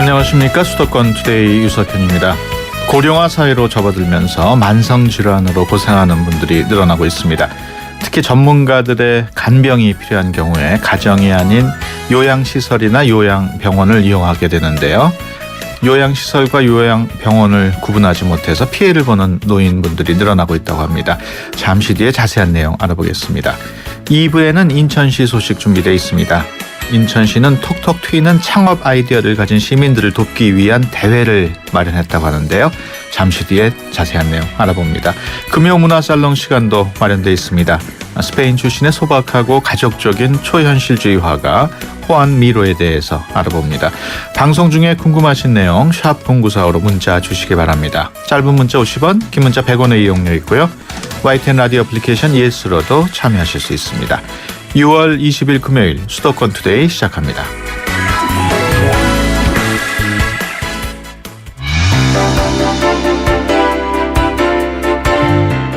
안녕하십니까. 수도권 투데이 유석현입니다. 고령화 사회로 접어들면서 만성질환으로 고생하는 분들이 늘어나고 있습니다. 특히 전문가들의 간병이 필요한 경우에 가정이 아닌 요양시설이나 요양병원을 이용하게 되는데요. 요양시설과 요양병원을 구분하지 못해서 피해를 보는 노인분들이 늘어나고 있다고 합니다. 잠시 뒤에 자세한 내용 알아보겠습니다. 2부에는 인천시 소식 준비되어 있습니다. 인천시는 톡톡 튀는 창업 아이디어를 가진 시민들을 돕기 위한 대회를 마련했다고 하는데요. 잠시 뒤에 자세한 내용 알아봅니다. 금요문화살롱 시간도 마련되어 있습니다. 스페인 출신의 소박하고 가족적인 초현실주의 화가 호안 미로에 대해서 알아봅니다. 방송 중에 궁금하신 내용 샵 0945로 문자 주시기 바랍니다. 짧은 문자 50원, 긴 문자 100원의 이용료 있고요. YTN 라디오 애플리케이션 ES로도 참여하실 수 있습니다. 6월 20일 금요일 수도권 투데이 시작합니다.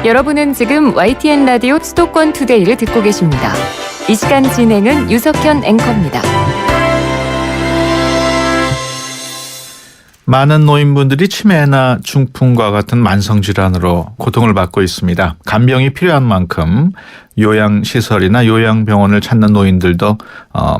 여러분은 지금 YTN 라디오 수도권 투데이를 듣고 계십니다. 이 시간 진행은 유석현 앵커입니다. 많은 노인분들이 치매나 중풍과 같은 만성질환으로 고통을 받고 있습니다. 간병이 필요한 만큼 요양시설이나 요양병원을 찾는 노인들도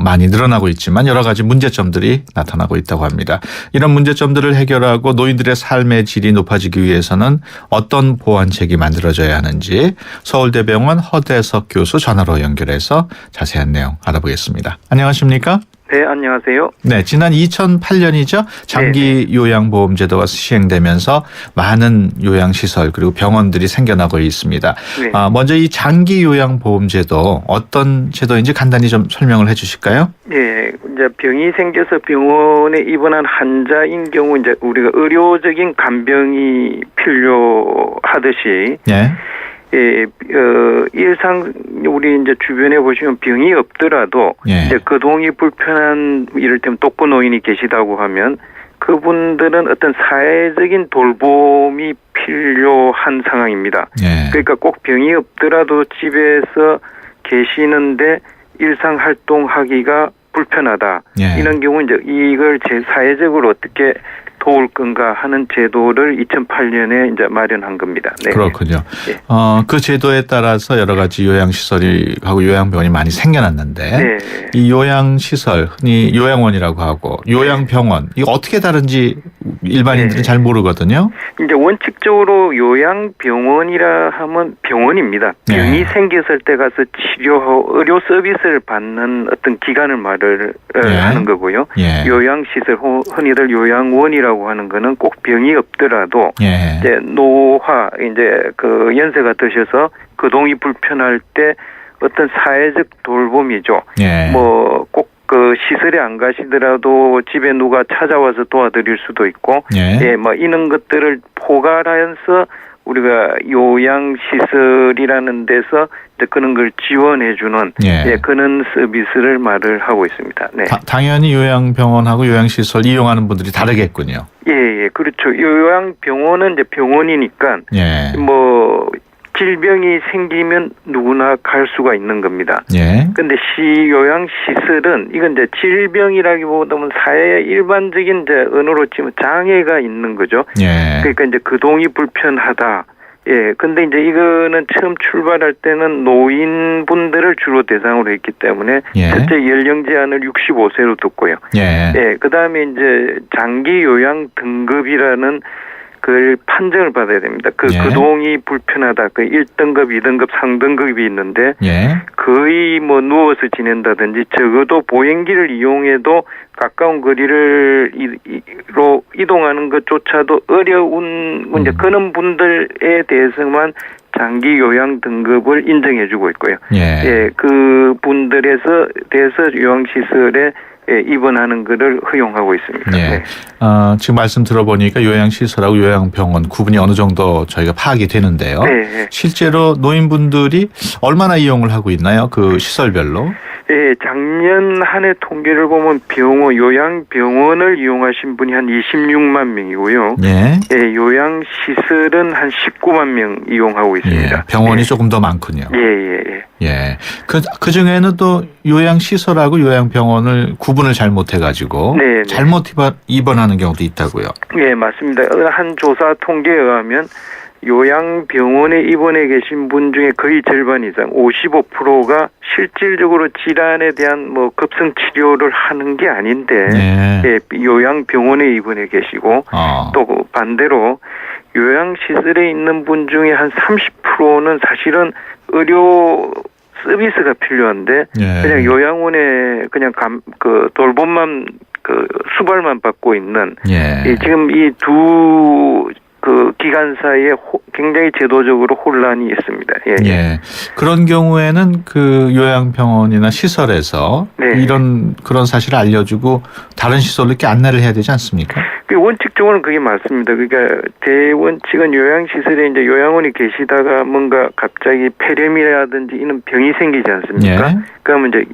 많이 늘어나고 있지만 여러 가지 문제점들이 나타나고 있다고 합니다. 이런 문제점들을 해결하고 노인들의 삶의 질이 높아지기 위해서는 어떤 보완책이 만들어져야 하는지 서울대병원 허대석 교수 전화로 연결해서 자세한 내용 알아보겠습니다. 안녕하십니까? 네, 안녕하세요. 네, 지난 2008년이죠. 장기 요양보험제도가 시행되면서 많은 요양시설 그리고 병원들이 생겨나고 있습니다. 네. 먼저 이 장기 요양보험제도 어떤 제도인지 간단히 좀 설명을 해 주실까요? 네, 이제 병이 생겨서 병원에 입원한 환자인 경우 이제 우리가 의료적인 간병이 필요하듯이 네. 일상 우리 이제 주변에 보시면 병이 없더라도 이제 거동이 불편한 이를테면 독거노인이 계시다고 하면 그분들은 어떤 사회적인 돌봄이 필요한 상황입니다. 그러니까 꼭 병이 없더라도 집에서 계시는데 일상 활동하기가 불편하다. 이런 경우 이제 이걸 사회적으로 어떻게 도울 건가 하는 제도를 2008년에 이제 마련한 겁니다. 네. 그렇군요. 네. 그 제도에 따라서 여러 가지 요양시설이 하고 요양병원이 많이 생겨났는데 네. 이 요양시설, 흔히 요양원이라고 하고 요양병원 이거 어떻게 다른지 일반인들은 잘 모르거든요. 이제 원칙적으로 요양병원이라 하면 병원입니다. 병이 생겼을 때 가서 의료 서비스를 받는 어떤 기관을 말을 하는 거고요. 요양시설, 흔히들 요양원이라고 하는 거는 꼭 병이 없더라도 이제 노화, 이제 그 연세가 드셔서 거동이 불편할 때 어떤 사회적 돌봄이죠. 뭐 꼭 그 시설에 안 가시더라도 집에 누가 찾아와서 도와드릴 수도 있고, 뭐 이런 것들을 포괄하여서 우리가 요양시설이라는 데서 이제 그런 걸 지원해주는 그런 서비스를 말을 하고 있습니다. 네. 당연히 요양병원하고 요양시설 이용하는 분들이 다르겠군요. 예, 그렇죠. 요양병원은 이제 병원이니까 뭐 질병이 생기면 누구나 갈 수가 있는 겁니다. 근데 요양시설은 이건 이제 질병이라기보다는 사회 일반적인 이제 언어로 치면 장애가 있는 거죠. 그러니까 이제 거동이 불편하다. 근데 이제 이거는 처음 출발할 때는 노인분들을 주로 대상으로 했기 때문에 첫째 연령 제한을 65세로 뒀고요. 그다음에 이제 장기 요양 등급이라는 그걸 판정을 받아야 됩니다. 거동이 불편하다. 1등급, 2등급, 3등급이 있는데 거의 뭐 누워서 지낸다든지 적어도 보행기를 이용해도 가까운 거리를 이동하는 것조차도 어려운 이제 그런 분들에 대해서만 장기 요양 등급을 인정해주고 있고요. 그 분들에서 대해서 요양시설에 입원하는 것을 허용하고 있습니다. 지금 말씀 들어보니까 요양시설하고 요양병원 구분이 어느 정도 저희가 파악이 되는데요. 실제로 노인분들이 얼마나 이용을 하고 있나요? 그 시설별로? 예, 작년 한 해 통계를 보면 요양병원을 이용하신 분이 한 26만 명이고요. 예. 예, 요양시설은 한 19만 명 이용하고 있습니다. 예, 병원이 조금 더 많군요. 예. 그 중에는 또 요양시설하고 요양병원을 구분을 잘못해가지고 잘못 입원하는 경우도 있다고요. 예, 맞습니다. 한 조사 통계에 의하면 요양병원에 입원해 계신 분 중에 거의 절반 이상 55%가 실질적으로 질환에 대한 뭐 급성 치료를 하는 게 아닌데 예, 요양병원에 입원해 계시고 또 반대로 요양시설에 있는 분 중에 한 30%는 사실은 의료 서비스가 필요한데 그냥 요양원에 그냥 돌봄만 수발만 받고 있는 지금 이 두 기간 사이에 굉장히 제도적으로 혼란이 있습니다. 예. 그런 경우에는 그 요양병원이나 시설에서 그런 사실을 알려주고 다른 시설로 이렇게 안내를 해야 되지 않습니까? 원칙적으로는 그게 맞습니다. 그러니까 대원칙은 요양시설에 이제 요양원이 계시다가 뭔가 갑자기 폐렴이라든지 이런 병이 생기지 않습니까? 그러면 이제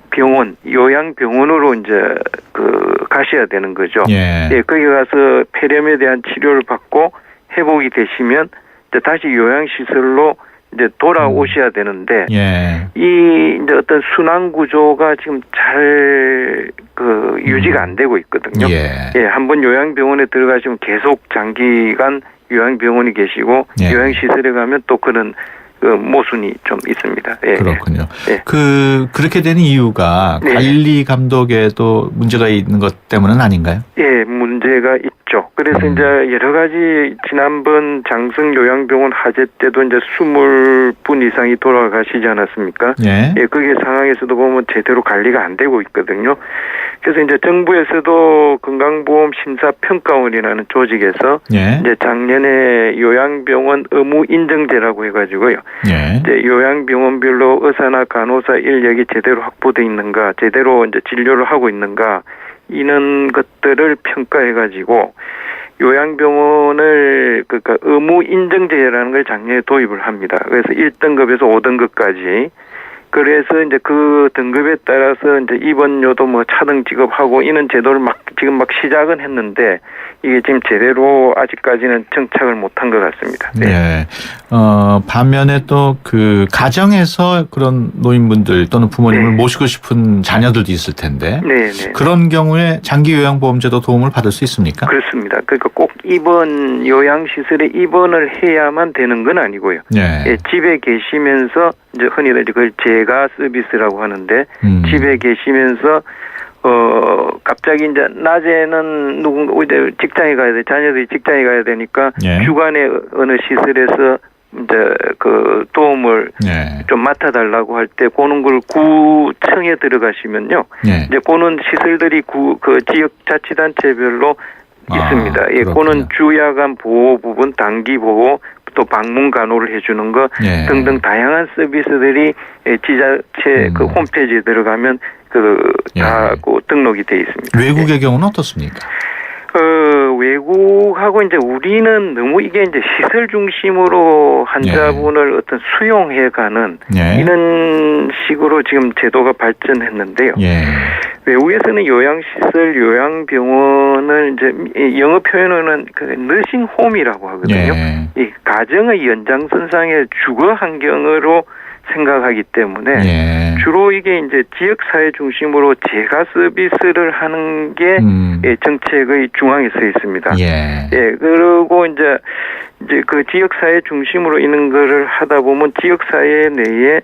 요양병원으로 이제 가셔야 되는 거죠. 거기 가서 폐렴에 대한 치료를 받고 회복이 되시면 이제 다시 요양시설로 이제 돌아오셔야 되는데 이 이제 어떤 순환 구조가 지금 잘 유지가 안 되고 있거든요. 한번 요양병원에 들어가시면 계속 장기간 요양병원이 계시고 요양시설에 가면 또 그런 모순이 좀 있습니다. 그렇군요. 그렇게 되는 이유가 관리 감독에도 문제가 있는 것 때문은 아닌가요? 문제가 있죠. 그래서 이제 여러 가지 지난번 장성 요양병원 화재 때도 이제 20분 이상이 돌아가시지 않았습니까? 그게 상황에서도 보면 제대로 관리가 안 되고 있거든요. 그래서 이제 정부에서도 건강보험 심사평가원이라는 조직에서 이제 작년에 요양병원 의무 인정제라고 해가지고요. 이제 요양병원별로 의사나 간호사 인력이 제대로 확보돼 있는가, 제대로 이제 진료를 하고 있는가, 이런 것들을 평가해가지고 요양병원을 그러니까 의무 인정제라는 걸 작년에 도입을 합니다. 그래서 1등급에서 5등급까지. 그래서 이제 그 등급에 따라서 이제 입원료도 뭐 차등 지급하고 이런 제도를 지금 시작은 했는데 이게 지금 제대로 아직까지는 정착을 못한 것 같습니다. 반면에 또 그 가정에서 그런 노인분들 또는 부모님을 모시고 싶은 자녀들도 있을 텐데 그런 경우에 장기 요양보험제도 도움을 받을 수 있습니까? 그렇습니다. 그러니까 꼭 요양시설에 입원을 해야만 되는 건 아니고요. 집에 계시면서 이제 흔히들 그걸 재가 서비스라고 하는데 집에 계시면서 갑자기 이제 낮에는 이제 직장에 가야 돼, 자녀들이 직장에 가야 되니까 주간에 어느 시설에서 이제 도움을 좀 맡아달라고 할 때 그런 걸 구청에 들어가시면요, 이제 그런 시설들이 지역 자치단체별로 있습니다. 그거는 주야간 보호 부분, 단기 보호, 또 방문 간호를 해주는 거 등등 다양한 서비스들이 지자체 홈페이지에 들어가면 다 등록이 돼 있습니다. 외국의 경우는 어떻습니까? 외국하고 이제 우리는 너무 이게 이제 시설 중심으로 환자분을 어떤 수용해가는 이런 식으로 지금 제도가 발전했는데요. 외국에서는 요양시설, 요양병원을 이제 영어 표현으로는 너싱홈이라고 하거든요. 이 가정의 연장선상의 주거 환경으로 생각하기 때문에 주로 이게 이제 지역사회 중심으로 재가 서비스를 하는 게 정책의 중앙에 서 있습니다. 그리고 이제 그 지역사회 중심으로 있는 거를 하다 보면 지역사회 내에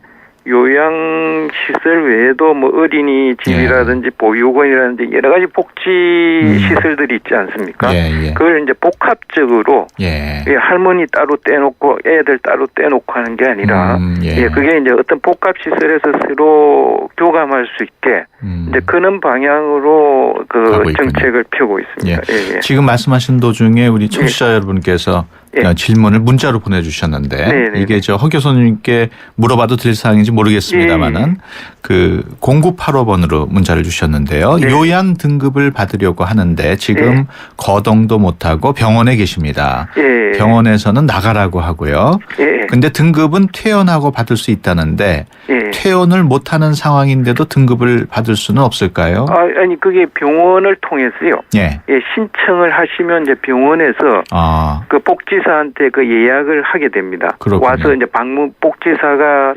요양시설 외에도 뭐 어린이집이라든지 보육원이라든지 여러 가지 복지 시설들이 있지 않습니까? 그걸 이제 복합적으로 할머니 따로 떼놓고 애들 따로 떼놓고 하는 게 아니라 그게 이제 어떤 복합시설에서 서로 교감할 수 있게 이제 그런 방향으로 정책을 펴고 있습니다. 지금 말씀하신 도중에 우리 청취자 여러분께서 질문을 문자로 보내주셨는데 네네. 이게 허 교수님께 물어봐도 될 사항인지 모르겠습니다만은 그 0985번으로 문자를 주셨는데요. 네. 요양 등급을 받으려고 하는데 지금 거동도 못하고 병원에 계십니다. 병원에서는 나가라고 하고요. 근데 등급은 퇴원하고 받을 수 있다는데 퇴원을 못하는 상황인데도 등급을 받을 수는 없을까요? 아니 그게 병원을 통해서요. 신청을 하시면 이제 병원에서 그 복지사한테 그 예약을 하게 됩니다. 그렇군요. 와서 이제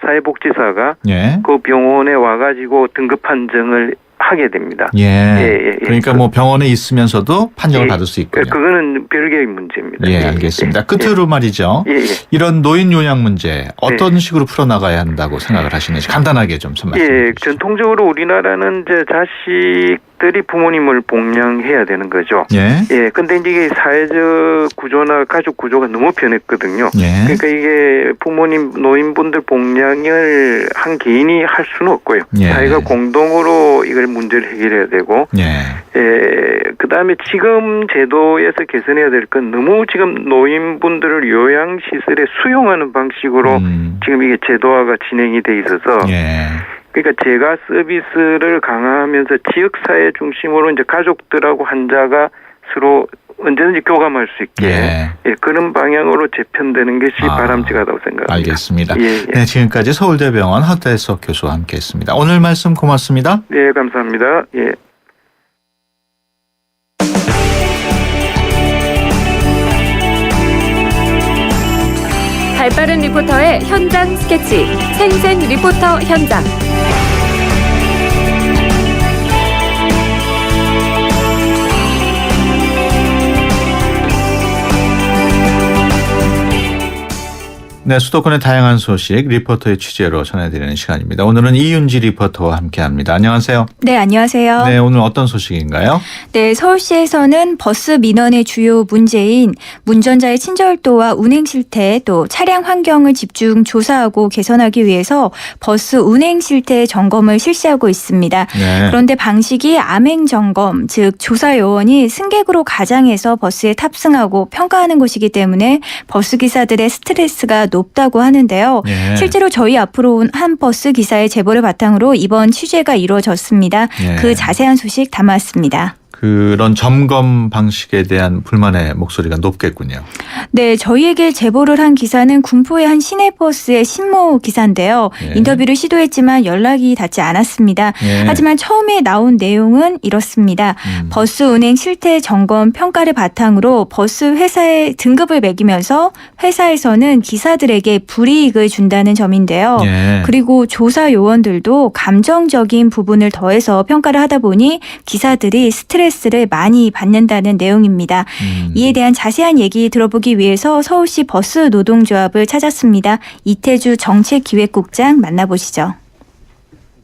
사회복지사가 그 병원에 와가지고 등급 판정을 하게 됩니다. 그러니까 뭐 병원에 있으면서도 판정을 받을 수 있군요. 그거는 별개의 문제입니다. 알겠습니다. 끝으로 말이죠. 이런 노인 요양 문제 어떤 식으로 풀어나가야 한다고 생각을 하시는지 간단하게 좀 말씀해 주시죠. 전통적으로 우리나라는 이제 자식들이 부모님을 복양해야 되는 거죠. 근데 이게 사회적 구조나 가족 구조가 너무 변했거든요. 그러니까 이게 부모님, 노인분들 복양을 한 개인이 할 수는 없고요. 사회가 공동으로 이걸 문제를 해결해야 되고, 그다음에 지금 제도에서 개선해야 될 건 너무 지금 노인분들을 요양시설에 수용하는 방식으로 지금 이게 제도화가 진행이 돼 있어서, 그러니까 제가 서비스를 강화하면서 지역사회 중심으로 이제 가족들하고 환자가 서로 언제든지 교감할 수 있게 그런 방향으로 재편되는 것이 바람직하다고 생각합니다. 알겠습니다. 네, 지금까지 서울대병원 허태석 교수와 함께했습니다. 오늘 말씀 고맙습니다. 네, 감사합니다. 발빠른 리포터의 현장 스케치, 생생 리포터 현장. 네, 수도권의 다양한 소식 리포터의 취재로 전해드리는 시간입니다. 오늘은 이윤지 리포터와 함께합니다. 안녕하세요. 네, 안녕하세요. 네, 오늘 어떤 소식인가요? 네, 서울시에서는 버스 민원의 주요 문제인 운전자의 친절도와 운행 실태 또 차량 환경을 집중 조사하고 개선하기 위해서 버스 운행 실태 점검을 실시하고 있습니다. 그런데 방식이 암행 점검, 즉 조사 요원이 승객으로 가장해서 버스에 탑승하고 평가하는 것이기 때문에 버스 기사들의 스트레스가 높다고 하는데요. 실제로 저희 앞으로 온 한 버스 기사의 제보를 바탕으로 이번 취재가 이루어졌습니다. 그 자세한 소식 담았습니다. 그런 점검 방식에 대한 불만의 목소리가 높겠군요. 네, 저희에게 제보를 한 기사는 군포의 한 시내버스의 신모 기사인데요. 인터뷰를 시도했지만 연락이 닿지 않았습니다. 하지만 처음에 나온 내용은 이렇습니다. 버스 운행 실태 점검 평가를 바탕으로 버스 회사에 등급을 매기면서 회사에서는 기사들에게 불이익을 준다는 점인데요. 그리고 조사 요원들도 감정적인 부분을 더해서 평가를 하다 보니 기사들이 스트레스를 많이 받는다는 내용입니다. 이에 대한 자세한 얘기 들어보기 위해서 서울시 버스 노동조합을 찾았습니다. 이태주 정책기획국장 만나보시죠.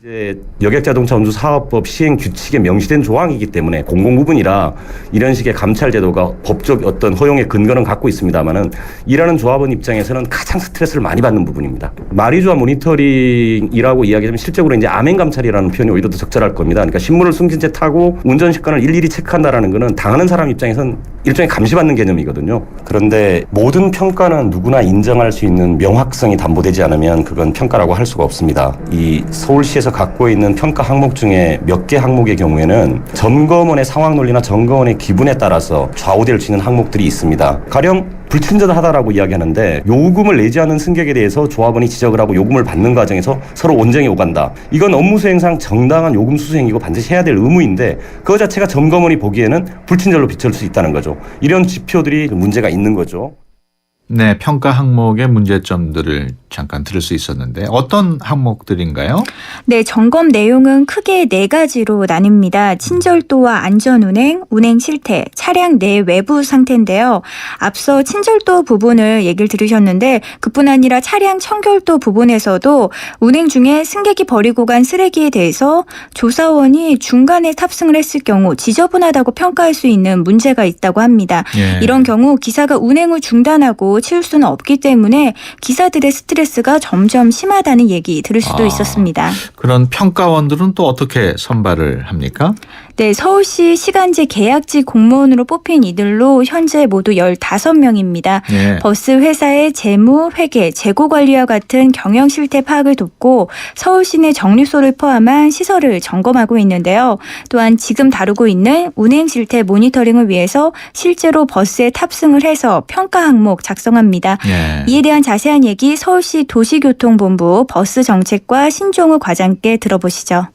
이제 여객자동차운수사업법 시행 규칙에 명시된 조항이기 때문에 공공부분이라 이런 식의 감찰 제도가 법적 어떤 허용의 근거는 갖고 있습니다만은 일하는 조합원 입장에서는 가장 스트레스를 많이 받는 부분입니다. 마리조아 모니터링이라고 이야기하면 실적으로 이제 암행 감찰이라는 표현이 오히려 더 적절할 겁니다. 그러니까 신문을 숨긴 채 타고 운전 식권을 일일이 체크한다라는 거는 당하는 사람 입장에서는 일종의 감시받는 개념이거든요. 그런데 모든 평가는 누구나 인정할 수 있는 명확성이 담보되지 않으면 그건 평가라고 할 수가 없습니다. 이 서울시에서 갖고 있는 평가 항목 중에 몇 개 항목의 경우에는 점검원의 상황 논리나 점검원의 기분에 따라서 좌우될 수 있는 항목들이 있습니다. 가령 불친절하다라고 이야기하는데 요금을 내지 않은 승객에 대해서 조합원이 지적을 하고 요금을 받는 과정에서 서로 온정이 오간다. 이건 업무 수행상 정당한 요금 수수행위고 반드시 해야 될 의무인데 그거 자체가 점검원이 보기에는 불친절로 비춰질 수 있다는 거죠. 이런 지표들이 문제가 있는 거죠. 네, 평가 항목의 문제점들을 잠깐 들을 수 있었는데 어떤 항목들인가요? 네, 점검 내용은 크게 4가지로 나뉩니다. 친절도와 안전운행, 운행 실태, 차량 내 외부 상태인데요. 앞서 친절도 부분을 얘기를 들으셨는데 그뿐 아니라 차량 청결도 부분에서도 운행 중에 승객이 버리고 간 쓰레기에 대해서 조사원이 중간에 탑승을 했을 경우 지저분하다고 평가할 수 있는 문제가 있다고 합니다. 이런 경우 기사가 운행을 중단하고 한다고 치울 수는 없기 때문에 기사들의 스트레스가 점점 심하다는 얘기 들을 수도 있었습니다. 그런 평가원들은 또 어떻게 선발을 합니까? 네, 서울시 시간제 계약직 공무원으로 뽑힌 이들로 현재 모두 15명입니다. 예. 버스 회사의 재무, 회계, 재고 관리와 같은 경영 실태 파악을 돕고 서울시 내 정류소를 포함한 시설을 점검하고 있는데요. 또한 지금 다루고 있는 운행 실태 모니터링을 위해서 실제로 버스에 탑승을 해서 평가 항목 작성합니다. 예. 이에 대한 자세한 얘기 서울시 도시교통본부 버스 정책과 신종우 과장께 들어보시죠.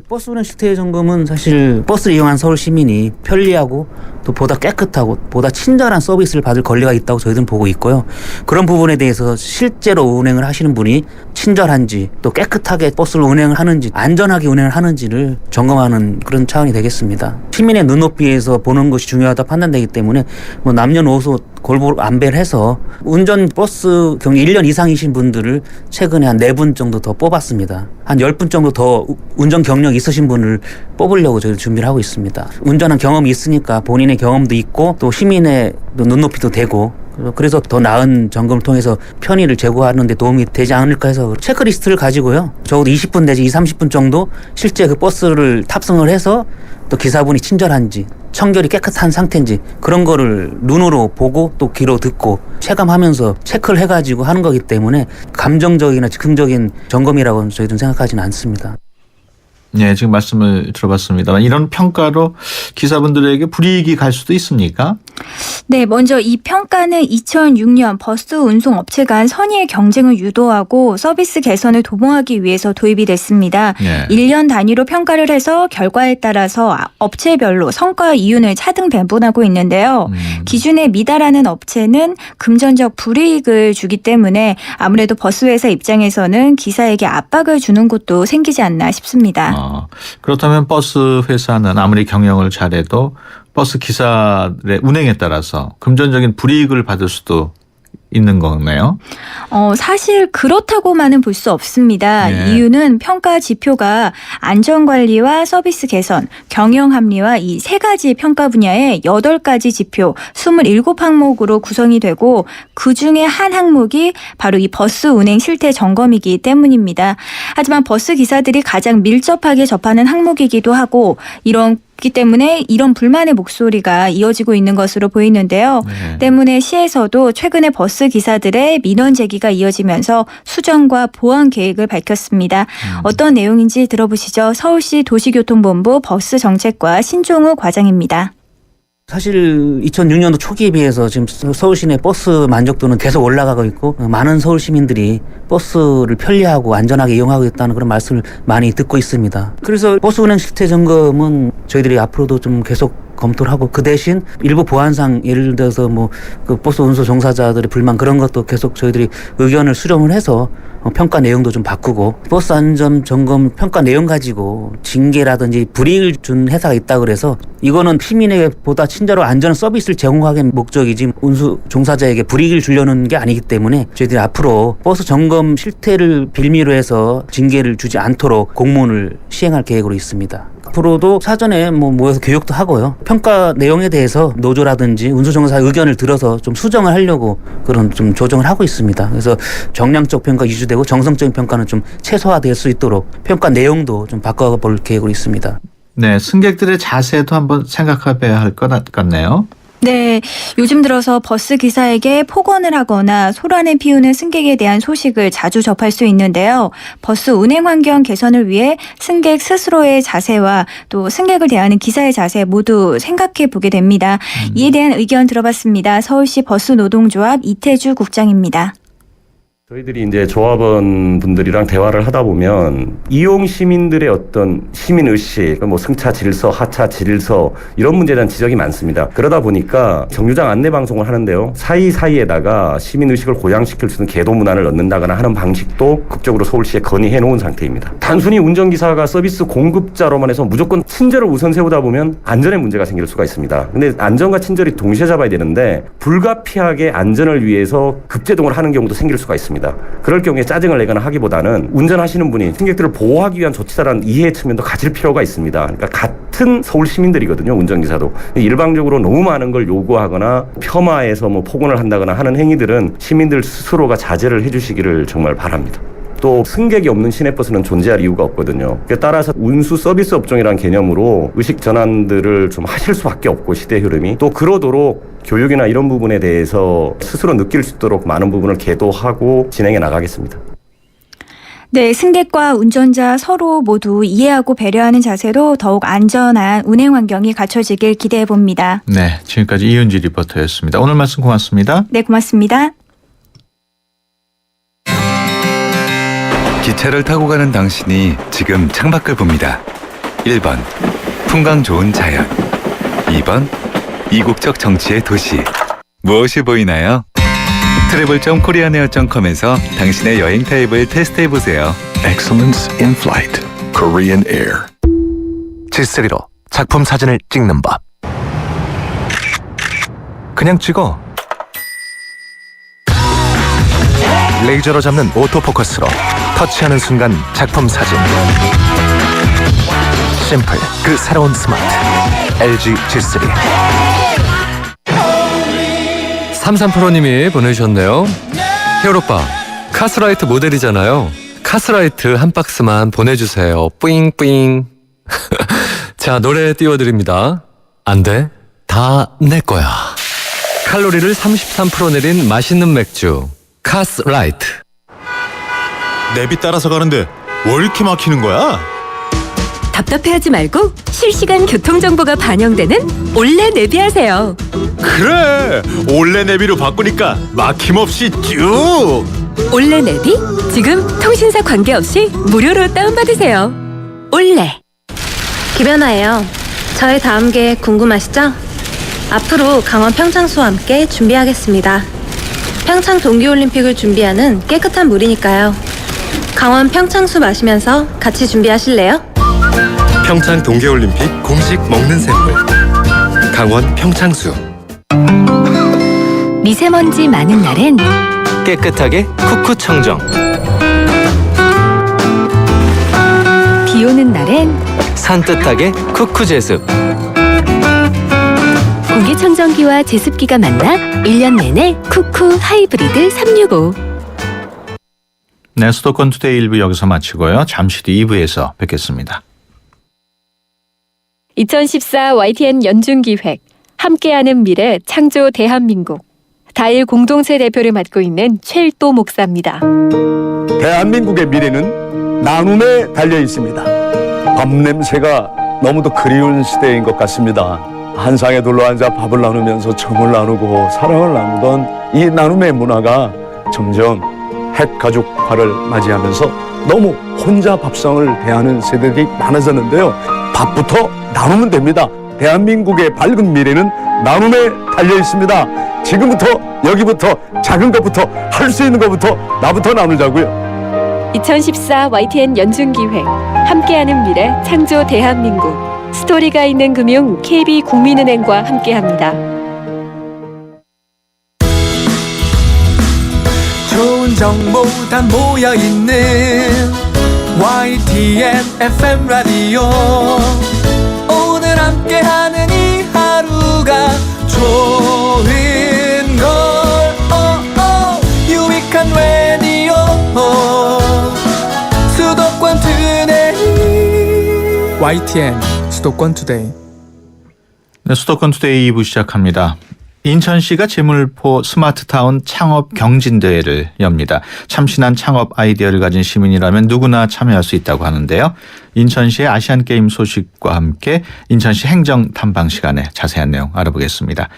버스 운행 실태 점검은 사실 버스를 이용한 서울 시민이 편리하고 또 보다 깨끗하고 보다 친절한 서비스를 받을 권리가 있다고 저희들은 보고 있고요. 그런 부분에 대해서 실제로 운행을 하시는 분이 친절한지 또 깨끗하게 버스를 운행을 하는지 안전하게 운행을 하는지를 점검하는 그런 차원이 되겠습니다. 시민의 눈높이에서 보는 것이 중요하다 판단되기 때문에 뭐 남녀노소 골고루 안배해서 운전 버스 경력 1년 이상이신 분들을 최근에 한 4분 정도 더 뽑았습니다. 한 10분 정도 더 운전 경력 있으신 분을 뽑으려고 저희 준비를 하고 있습니다. 운전한 경험이 있으니까 본인의 경험도 있고 또 시민의 눈높이도 되고 그래서 더 나은 점검을 통해서 편의를 제고하는 데 도움이 되지 않을까 해서 체크리스트를 가지고요. 적어도 20분 내지 30분 정도 실제 그 버스를 탑승을 해서 또 기사분이 친절한지 청결이 깨끗한 상태인지 그런 거를 눈으로 보고 또 귀로 듣고 체감하면서 체크를 해가지고 하는 거기 때문에 감정적이나 즉흥적인 점검이라고는 저희들은 생각하지는 않습니다. 네, 지금 말씀을 들어봤습니다만 이런 평가로 기사분들에게 불이익이 갈 수도 있습니까? 네, 먼저 이 평가는 2006년 버스 운송 업체 간 선의의 경쟁을 유도하고 서비스 개선을 도모하기 위해서 도입이 됐습니다. 네. 1년 단위로 평가를 해서 결과에 따라서 업체별로 성과 이윤을 차등 배분하고 있는데요. 기준에 미달하는 업체는 금전적 불이익을 주기 때문에 아무래도 버스 회사 입장에서는 기사에게 압박을 주는 곳도 생기지 않나 싶습니다. 그렇다면 버스 회사는 아무리 경영을 잘해도 버스 기사의 운행에 따라서 금전적인 불이익을 받을 수도 있는 거네요. 사실 그렇다고만은 볼 수 없습니다. 네. 이유는 평가 지표가 안전관리와 서비스 개선, 경영 합리화 이 3가지 평가 분야의 8가지 지표 27항목으로 구성이 되고 그중에 한 항목이 바로 이 버스 운행 실태 점검이기 때문입니다. 하지만 버스 기사들이 가장 밀접하게 접하는 항목이기도 하고 이기 때문에 이런 불만의 목소리가 이어지고 있는 것으로 보이는데요. 네. 때문에 시에서도 최근에 버스 기사들의 민원 제기가 이어지면서 수정과 보완 계획을 밝혔습니다. 어떤 내용인지 들어보시죠. 서울시 도시교통본부 버스 정책과 신종우 과장입니다. 사실 2006년도 초기에 비해서 지금 서울시 내 버스 만족도는 계속 올라가고 있고 많은 서울 시민들이 버스를 편리하고 안전하게 이용하고 있다는 그런 말씀을 많이 듣고 있습니다. 그래서 버스 운행 실태 점검은 저희들이 앞으로도 좀 계속 검토를 하고 그 대신 일부 보완상 예를 들어서 뭐 그 버스 운송 종사자들의 불만 그런 것도 계속 저희들이 의견을 수렴을 해서 평가 내용도 좀 바꾸고 버스 안전 점검 평가 내용 가지고 징계라든지 불이익을 준 회사가 있다 그래서 이거는 시민에게 보다 친절하고 안전한 서비스를 제공하기 목적이지 운수 종사자에게 불이익을 주려는 게 아니기 때문에 저희들이 앞으로 버스 점검 실태를 빌미로 해서 징계를 주지 않도록 공문을 시행할 계획으로 있습니다. 앞으로도 사전에 모여서 교육도 하고요. 평가 내용에 대해서 노조라든지 운수종사 의견을 들어서 좀 수정을 하려고 그런 좀 조정을 하고 있습니다. 그래서 정량적 평가 유지되고 정성적인 평가는 좀 최소화될 수 있도록 평가 내용도 좀 바꿔볼 계획으로 있습니다. 네, 승객들의 자세도 한번 생각해봐야 할 것 같네요. 네, 요즘 들어서 버스 기사에게 폭언을 하거나 소란을 피우는 승객에 대한 소식을 자주 접할 수 있는데요. 버스 운행 환경 개선을 위해 승객 스스로의 자세와 또 승객을 대하는 기사의 자세 모두 생각해 보게 됩니다. 이에 대한 의견 들어봤습니다. 서울시 버스 노동조합 이태주 국장입니다. 저희들이 이제 조합원 분들이랑 대화를 하다 보면 이용 시민들의 어떤 시민 의식, 뭐 승차 질서, 하차 질서 이런 문제에 대한 지적이 많습니다. 그러다 보니까 정류장 안내 방송을 하는데요. 사이사이에다가 시민 의식을 고양시킬 수 있는 계도 문안을 넣는다거나 하는 방식도 극적으로 서울시에 건의해 놓은 상태입니다. 단순히 운전기사가 서비스 공급자로만 해서 무조건 친절을 우선 세우다 보면 안전에 문제가 생길 수가 있습니다. 근데 안전과 친절이 동시에 잡아야 되는데 불가피하게 안전을 위해서 급제동을 하는 경우도 생길 수가 있습니다. 있습니다. 그럴 경우에 짜증을 내거나 하기보다는 운전하시는 분이 승객들을 보호하기 위한 조치다라는 이해의 측면도 가질 필요가 있습니다. 그러니까 같은 서울 시민들이거든요. 운전기사도. 일방적으로 너무 많은 걸 요구하거나 폄하해서 폭언을 한다거나 하는 행위들은 시민들 스스로가 자제를 해주시기를 정말 바랍니다. 또 승객이 없는 시내버스는 존재할 이유가 없거든요. 따라서 운수 서비스 업종이라는 개념으로 의식 전환들을 좀 하실 수밖에 없고, 시대 흐름이 또 그러도록 교육이나 이런 부분에 대해서 스스로 느낄 수 있도록 많은 부분을 계도하고 진행해 나가겠습니다. 네, 승객과 운전자 서로 모두 이해하고 배려하는 자세로 더욱 안전한 운행 환경이 갖춰지길 기대해 봅니다. 네, 지금까지 이은지 리포터였습니다. 오늘 말씀 고맙습니다. 네, 고맙습니다. 기차를 타고 가는 당신이 지금 창밖을 봅니다. 1번 풍광 좋은 자연, 2번 이국적 정치의 도시. 무엇이 보이나요? travel.koreanair.com에서 당신의 여행 타입을 테스트해보세요. Excellence in Flight, Korean Air. G3로 작품 사진을 찍는 법. 그냥 찍어. 레이저로 잡는 오토포커스로 터치하는 순간 작품 사진. 심플, 그 새로운 스마트. LG G3. 33%님이 보내주셨네요. 히어로빠, 카스라이트 모델이잖아요. 카스라이트 한 박스만 보내주세요. 뿌잉뿌잉. 자, 노래 띄워드립니다. 안 돼, 다 내 거야. 칼로리를 33% 내린 맛있는 맥주 카스라이트. 내비 따라서 가는데 왜 이렇게 막히는 거야? 답답해하지 말고 실시간 교통정보가 반영되는 올레 내비하세요. 그래, 올레 내비로 바꾸니까 막힘없이 쭉. 올레 내비 지금 통신사 관계없이 무료로 다운받으세요. 올레. 기변화예요. 저의 다음 계획 궁금하시죠? 앞으로 강원 평창수와 함께 준비하겠습니다. 평창 동계올림픽을 준비하는 깨끗한 물이니까요. 강원 평창수 마시면서 같이 준비하실래요? 평창 동계올림픽 공식 먹는 샘물. 강원 평창수. 미세먼지 많은 날엔 깨끗하게 쿠쿠 청정. 비 오는 날엔 산뜻하게 쿠쿠 제습. 공기청정기와 제습기가 만나 1년 내내 쿠쿠 하이브리드 365. 네, 수도권 투데이 1부 여기서 마치고요. 잠시 뒤 2부에서 뵙겠습니다. 2014 YTN 연중기획 함께하는 미래 창조 대한민국. 다일 공동체 대표를 맡고 있는 최일도 목사입니다. 대한민국의 미래는 나눔에 달려 있습니다. 밥 냄새가 너무도 그리운 시대인 것 같습니다. 한 상에 둘러앉아 밥을 나누면서 정을 나누고 사랑을 나누던 이 나눔의 문화가 점점 핵가족화를 맞이하면서 너무 혼자 밥상을 대하는 세대들이 많아졌는데요. 밥부터 나누면 됩니다. 대한민국의 밝은 미래는 나눔에 달려 있습니다. 지금부터 여기부터 작은 것부터 할 수 있는 것부터 나부터 나누자고요. 2014 YTN 연중기획 함께하는 미래 창조 대한민국. 스토리가 있는 금융 KB국민은행과 함께합니다. 좋은 정보 다 모여있는 YTN FM 라디오. 오늘 함께하는 이 하루가 좋은 걸 유익한 라디오 수도권 투데이. YTN 수도권 투데이. 네, 수도권 투데이 2부 시작합니다. 인천시가 제물포 스마트타운 창업 경진대회를 엽니다. 참신한 창업 아이디어를 가진 시민이라면 누구나 참여할 수 있다고 하는데요. 인천시의 아시안게임 소식과 함께 인천시 행정 탐방 시간에 자세한 내용 알아보겠습니다.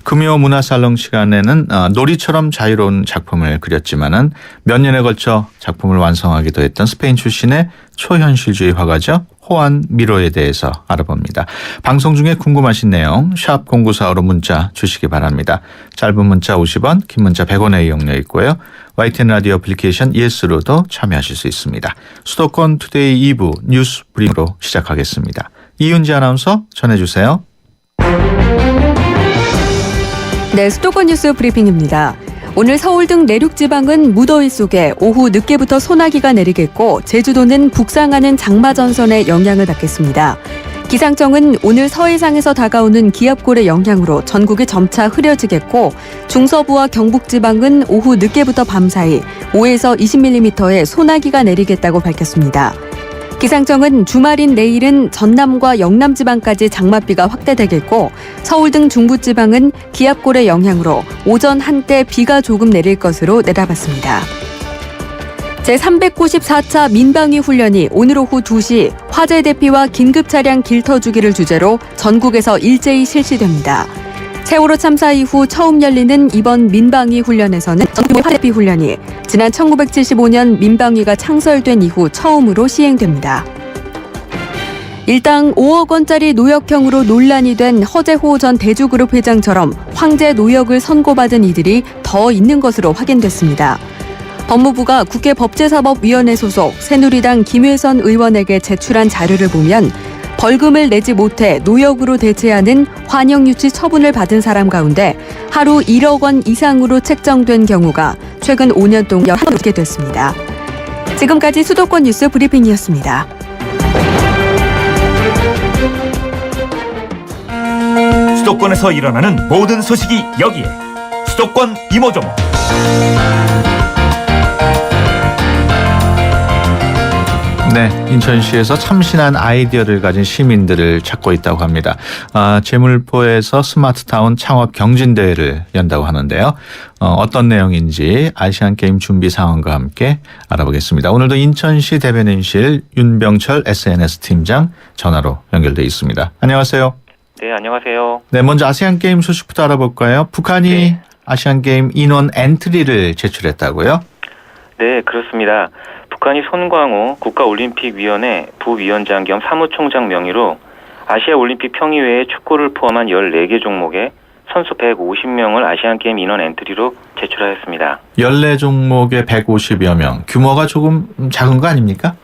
금요 문화살롱 시간에는 놀이처럼 자유로운 작품을 그렸지만은 몇 년에 걸쳐 작품을 완성하기도 했던 스페인 출신의 초현실주의 화가죠. 호안 미로에 대해서 알아봅니다. 방송 중에 궁금하신 내용 샵 0945로 문자 주시기 바랍니다. 짧은 문자 50원, 긴 문자 100원의 이용료 있고요. YTN 라디오 애플리케이션 ES로도 참여하실 수 있습니다. 수도권 투데이 2부 뉴스 브리핑으로 시작하겠습니다. 이윤지 아나운서 전해주세요. 네, 수도권 뉴스 브리핑입니다. 오늘 서울 등 내륙 지방은 무더위 속에 오후 늦게부터 소나기가 내리겠고 제주도는 북상하는 장마 전선의 영향을 받겠습니다. 기상청은 오늘 서해상에서 다가오는 기압골의 영향으로 전국이 점차 흐려지겠고 중서부와 경북지방은 오후 늦게부터 밤사이 5에서 20mm의 소나기가 내리겠다고 밝혔습니다. 기상청은 주말인 내일은 전남과 영남지방까지 장맛비가 확대되겠고 서울 등 중부지방은 기압골의 영향으로 오전 한때 비가 조금 내릴 것으로 내다봤습니다. 제394차 민방위 훈련이 오늘 오후 2시 화재 대피와 긴급 차량 길터주기를 주제로 전국에서 일제히 실시됩니다. 세월호 참사 이후 처음 열리는 이번 민방위 훈련에서는 전국의 화재 대피 훈련이 지난 1975년 민방위가 창설된 이후 처음으로 시행됩니다. 일당 5억 원짜리 노역형으로 논란이 된 허재호 전 대주그룹 회장처럼 황제 노역을 선고받은 이들이 더 있는 것으로 확인됐습니다. 법무부가 국회 법제사법위원회 소속 새누리당 김회선 의원에게 제출한 자료를 보면 벌금을 내지 못해 노역으로 대체하는 환영유치 처분을 받은 사람 가운데 하루 1억 원 이상으로 책정된 경우가 최근 5년 동안 한번 있게 됐습니다. 지금까지 수도권 뉴스 브리핑이었습니다. 수도권에서 일어나는 모든 소식이 여기에 수도권 이모저모. 네, 인천시에서 참신한 아이디어를 가진 시민들을 찾고 있다고 합니다. 제물포에서 스마트타운 창업 경진대회를 연다고 하는데요. 어떤 내용인지 아시안게임 준비 상황과 함께 알아보겠습니다. 오늘도 인천시 대변인실 윤병철 SNS 팀장 전화로 연결돼 있습니다. 안녕하세요. 네, 안녕하세요. 네, 먼저 아시안게임 소식부터 알아볼까요? 북한이 아시안게임 인원 엔트리를 제출했다고요? 네, 그렇습니다. 북한이 손광호 국가올림픽위원회 부위원장 겸 사무총장 명의로 아시아올림픽 평의회에 축구를 포함한 14개 종목에 선수 150명을 아시안게임 인원 엔트리로 제출하였습니다. 14종목에 150여 명. 규모가 조금 작은 거 아닙니까?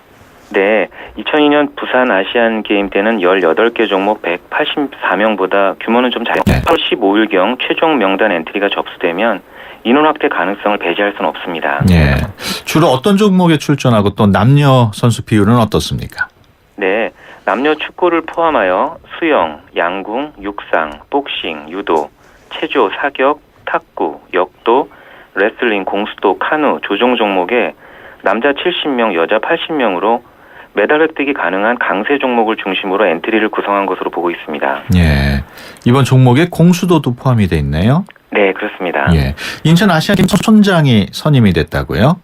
네, 2002년 부산 아시안게임 때는 18개 종목 184명보다 규모는 좀 작습니다. 8월 15일경 최종 명단 엔트리가 접수되면 인원 확대 가능성을 배제할 수는 없습니다. 예. 주로 어떤 종목에 출전하고 또 남녀 선수 비율은 어떻습니까? 네, 남녀 축구를 포함하여 수영, 양궁, 육상, 복싱, 유도, 체조, 사격, 탁구, 역도, 레슬링, 공수도, 카누, 조종 종목에 남자 70명, 여자 80명으로 메달 획득이 가능한 강세 종목을 중심으로 엔트리를 구성한 것으로 보고 있습니다. 예. 이번 종목에 공수도도 포함이 돼 있네요. 네, 그렇습니다. 예. 인천 아시안게임 촌장이 선임이 됐다고요?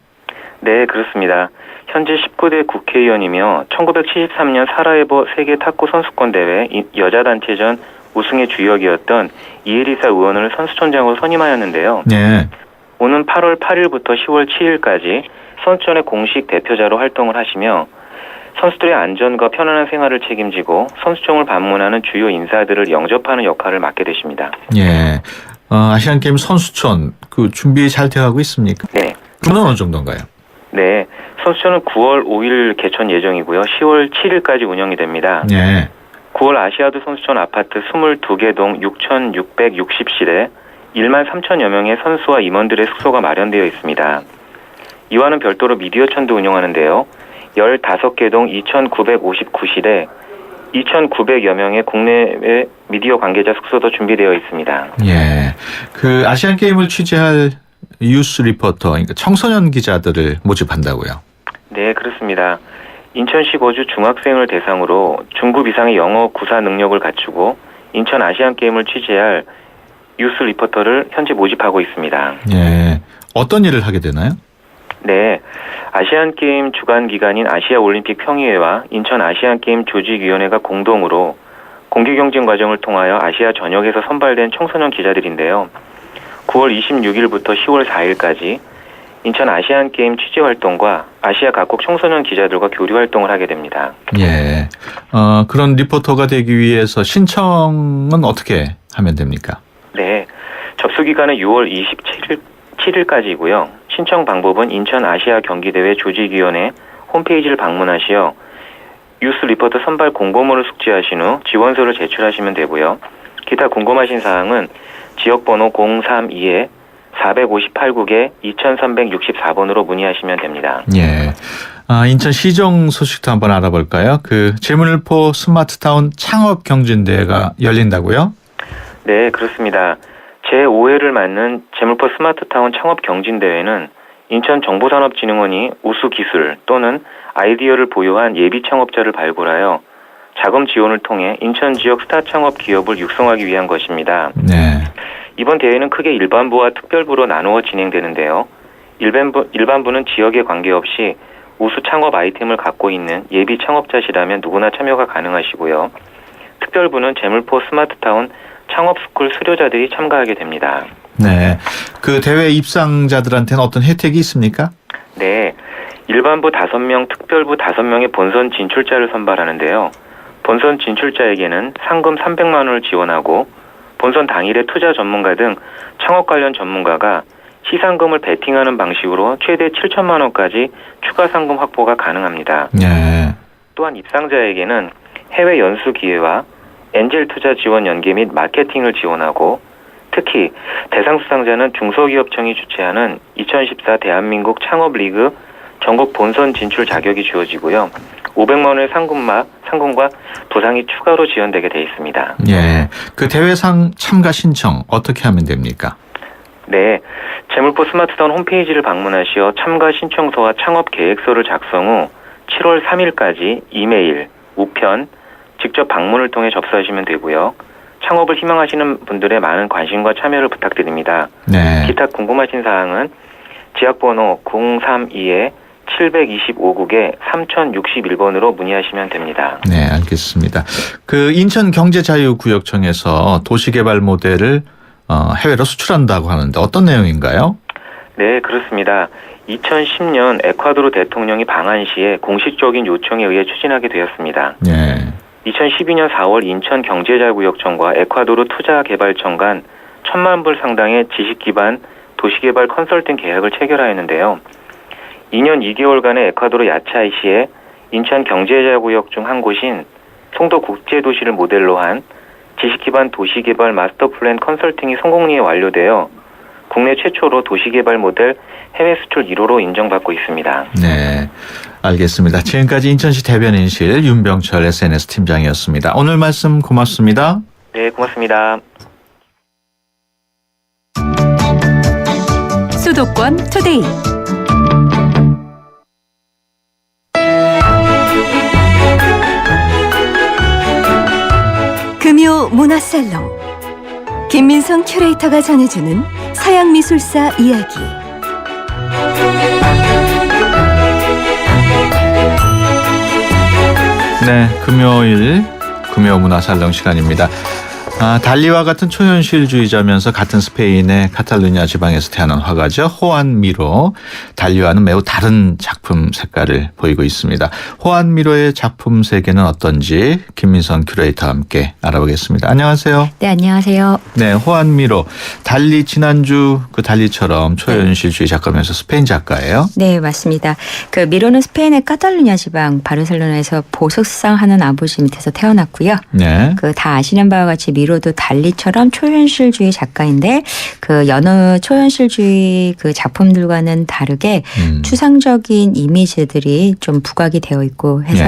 네, 그렇습니다. 현재 19대 국회의원이며 1973년 사라예보 세계 탁구 선수권 대회 여자 단체전 우승의 주역이었던 이에리사 의원을 선수촌장으로 선임하였는데요. 네. 오는 8월 8일부터 10월 7일까지 선수촌의 공식 대표자로 활동을 하시며 선수들의 안전과 편안한 생활을 책임지고 선수촌을 방문하는 주요 인사들을 영접하는 역할을 맡게 되십니다. 예. 아시안게임 선수촌 준비 잘 되어가고 있습니까? 네. 규모는 어느 정도인가요? 네. 선수촌은 9월 5일 개천 예정이고요. 10월 7일까지 운영이 됩니다. 네. 9월 아시아드 선수촌 아파트 22개 동 6,660실에 1만 3천여 명의 선수와 임원들의 숙소가 마련되어 있습니다. 이와는 별도로 미디어촌도 운영하는데요. 15개 동 2,959실에 2,900여 명의 국내외 미디어 관계자 숙소도 준비되어 있습니다. 예. 아시안게임을 취재할 유스 리포터, 그러니까 청소년 기자들을 모집한다고요? 네, 그렇습니다. 인천시 거주 중학생을 대상으로 중급 이상의 영어 구사 능력을 갖추고 인천 아시안게임을 취재할 유스 리포터를 현재 모집하고 있습니다. 예. 어떤 일을 하게 되나요? 네. 아시안게임 주관기관인 아시아올림픽 평의회와 인천 아시안게임 조직위원회가 공동으로 공개경쟁 과정을 통하여 아시아 전역에서 선발된 청소년 기자들인데요. 9월 26일부터 10월 4일까지 인천 아시안게임 취재활동과 아시아 각국 청소년 기자들과 교류활동을 하게 됩니다. 예. 그런 리포터가 되기 위해서 신청은 어떻게 하면 됩니까? 네. 접수기간은 6월 27일까지이고요. 신청 방법은 인천 아시아 경기대회 조직위원회 홈페이지를 방문하시어 뉴스 리포터 선발 공고문을 숙지하신 후 지원서를 제출하시면 되고요. 기타 궁금하신 사항은 지역번호 458국에 2364번으로 문의하시면 됩니다. 예. 인천 시정 소식도 한번 알아볼까요? 그 재물포 스마트타운 창업 경진대회가 열린다고요? 네, 그렇습니다. 제5회를 맞는 재물포 스마트타운 창업 경진대회는 인천정보산업진흥원이 우수 기술 또는 아이디어를 보유한 예비 창업자를 발굴하여 자금 지원을 통해 인천 지역 스타 창업 기업을 육성하기 위한 것입니다. 네. 이번 대회는 크게 일반부와 특별부로 나누어 진행되는데요. 일반부는 지역에 관계없이 우수 창업 아이템을 갖고 있는 예비 창업자시라면 누구나 참여가 가능하시고요. 특별부는 재물포 스마트타운 창업스쿨 수료자들이 참가하게 됩니다. 네. 그 대회 입상자들한테는 어떤 혜택이 있습니까? 네. 일반부 5명, 특별부 5명의 본선 진출자를 선발하는데요. 본선 진출자에게는 상금 300만 원을 지원하고 본선 당일에 투자 전문가 등 창업 관련 전문가가 시상금을 베팅하는 방식으로 최대 7천만 원까지 추가 상금 확보가 가능합니다. 네. 또한 입상자에게는 해외 연수 기회와 엔젤 투자 지원 연계 및 마케팅을 지원하고 특히 대상 수상자는 중소기업청이 주최하는 2014 대한민국 창업리그 전국 본선 진출 자격이 주어지고요. 500만 원의 상금과 부상이 추가로 지원되게 돼 있습니다. 예. 그 대회상 참가 신청 어떻게 하면 됩니까? 네. 재물포 스마트타운 홈페이지를 방문하시어 참가 신청서와 창업 계획서를 작성 후 7월 3일까지 이메일, 우편, 직접 방문을 통해 접수하시면 되고요. 창업을 희망하시는 분들의 많은 관심과 참여를 부탁드립니다. 네. 기타 궁금하신 사항은 지역번호 032-725국에 3061번으로 문의하시면 됩니다. 네, 알겠습니다. 그 인천경제자유구역청에서 도시개발 모델을 해외로 수출한다고 하는데 어떤 내용인가요? 네, 그렇습니다. 2010년 에콰도르 대통령이 방한 시에 공식적인 요청에 의해 추진하게 되었습니다. 네. 2012년 4월 인천경제자유구역청과 에콰도르 투자개발청 간 1,000만 불 상당의 지식기반 도시개발 컨설팅 계약을 체결하였는데요. 2년 2개월간의 에콰도르 야차이시에 인천경제자유구역 중 한 곳인 송도 국제도시를 모델로 한 지식기반 도시개발 마스터플랜 컨설팅이 성공리에 완료되어 국내 최초로 도시개발 모델 해외 수출 1호로 인정받고 있습니다. 네, 알겠습니다. 지금까지 인천시 대변인실 윤병철 SNS 팀장이었습니다. 오늘 말씀 고맙습니다. 네, 고맙습니다. 수도권 투데이. 금요 문화살롱. 김민성 큐레이터가 전해주는 서양미술사 이야기. 네, 금요 문화살롱 시간입니다. 달리와 같은 초현실주의자면서 같은 스페인의 카탈루냐 지방에서 태어난 화가죠. 호안 미로. 달리와는 매우 다른 작품 색깔을 보이고 있습니다. 호안 미로의 작품 세계는 어떤지 김민성 큐레이터와 함께 알아보겠습니다. 안녕하세요. 네, 안녕하세요. 네, 호안 미로. 달리 지난주 그 달리처럼 초현실주의 작가면서 스페인 작가예요. 네, 맞습니다. 그 미로는 스페인의 카탈루냐 지방 바르셀로나에서 보석상하는 아버지 밑에서 태어났고요. 네. 그 다 아시는 바와 같이 미로도 달리처럼 초현실주의 작가인데 그 여느 초현실주의 그 작품들과는 다르게 추상적인 이미지들이 좀 부각이 되어 있고 해서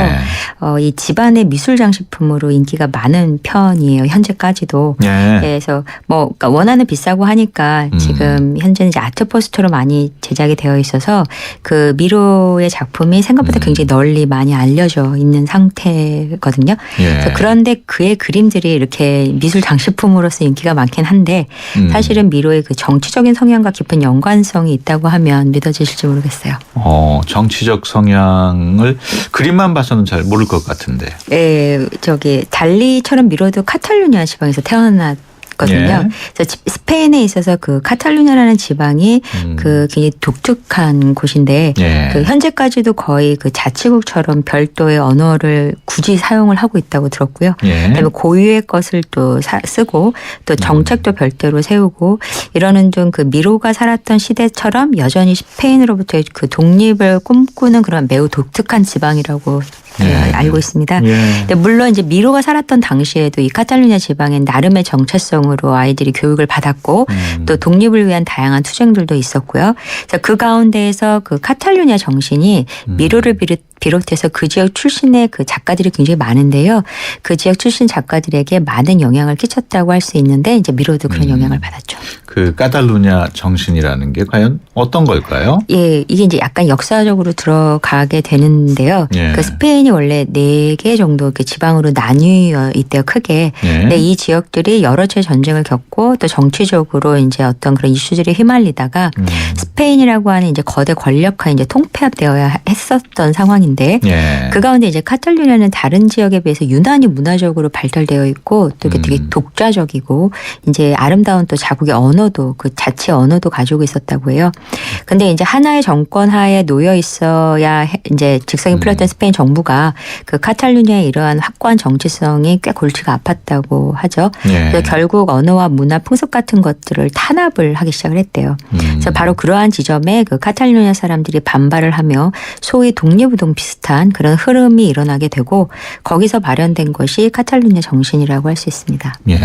이 집안의 미술 장식품으로 인기가 많은 편이에요. 현재까지도. 그래서 뭐 그러니까 원화는 비싸고 하니까 지금 현재는 이제 아트 포스터로 많이 제작이 되어 있어서 그 미로의 작품이 생각보다 굉장히 널리 많이 알려져 있는 상태거든요. 그래서 그런데 그의 그림들이 이렇게 미술 장식품으로서 인기가 많긴 한데 사실은 미로의 그 정치적인 성향과 깊은 연관성이 있다고 하면 믿어지실지 모르겠어요. 정치적 성향을 그림만 봐서는 잘 모를 것 같은데. 네, 달리처럼 미로도 카탈루냐 지방에서 태어났거든요. 그래서 스페인에 있어서 그 카탈루냐라는 지방이 그 굉장히 독특한 곳인데 그 현재까지도 거의 그 자치국처럼 별도의 언어를 굳이 사용을 하고 있다고 들었고요. 그다음에 고유의 것을 또 쓰고 또 정책도 별도로 세우고 이러는 좀 그 미로가 살았던 시대처럼 여전히 스페인으로부터의 그 독립을 꿈꾸는 그런 매우 독특한 지방이라고 알고 있습니다. 예. 근데 물론 이제 미로가 살았던 당시에도 이 카탈루냐 지방엔 나름의 정체성으로 아이들이 교육을 받았고 또 독립을 위한 다양한 투쟁들도 있었고요. 그래서 그 가운데에서 그 카탈루냐 정신이 미로를 비롯해서 그 지역 출신의 그 작가들이 굉장히 많은데요. 그 지역 출신 작가들에게 많은 영향을 끼쳤다고 할 수 있는데 이제 미로도 그런 영향을 받았죠. 그 카탈루냐 정신이라는 게 과연 어떤 걸까요? 예, 이게 이제 약간 역사적으로 들어가게 되는데요. 예. 그 스페인이 원래 4개 정도 이렇게 지방으로 나뉘어 있대요, 크게. 예. 근데 이 지역들이 여러 차례 전쟁을 겪고 또 정치적으로 이제 어떤 그런 이슈들이 휘말리다가 스페인이라고 하는 이제 거대 권력화 이제 통폐합되어야 했었던 상황인데 예. 그 가운데 이제 카탈루냐는 다른 지역에 비해서 유난히 문화적으로 발달되어 있고 또 이게 되게 독자적이고 이제 아름다운 또 자국의 언어도 그 자치 언어도 가지고 있었다고 해요. 근데 이제 하나의 정권 하에 놓여 있어야 이제 직성이 풀렸던 스페인 정부가 그 카탈루냐의 이러한 확고한 정치성이 꽤 골치가 아팠다고 하죠. 예. 그래서 결국 언어와 문화, 풍습 같은 것들을 탄압을 하기 시작을 했대요. 그래서 바로 그러한 지점에 그 카탈루냐 사람들이 반발을 하며 소위 독립운동 비슷한 그런 흐름이 일어나게 되고 거기서 발현된 것이 카탈루냐 정신이라고 할 수 있습니다. 예.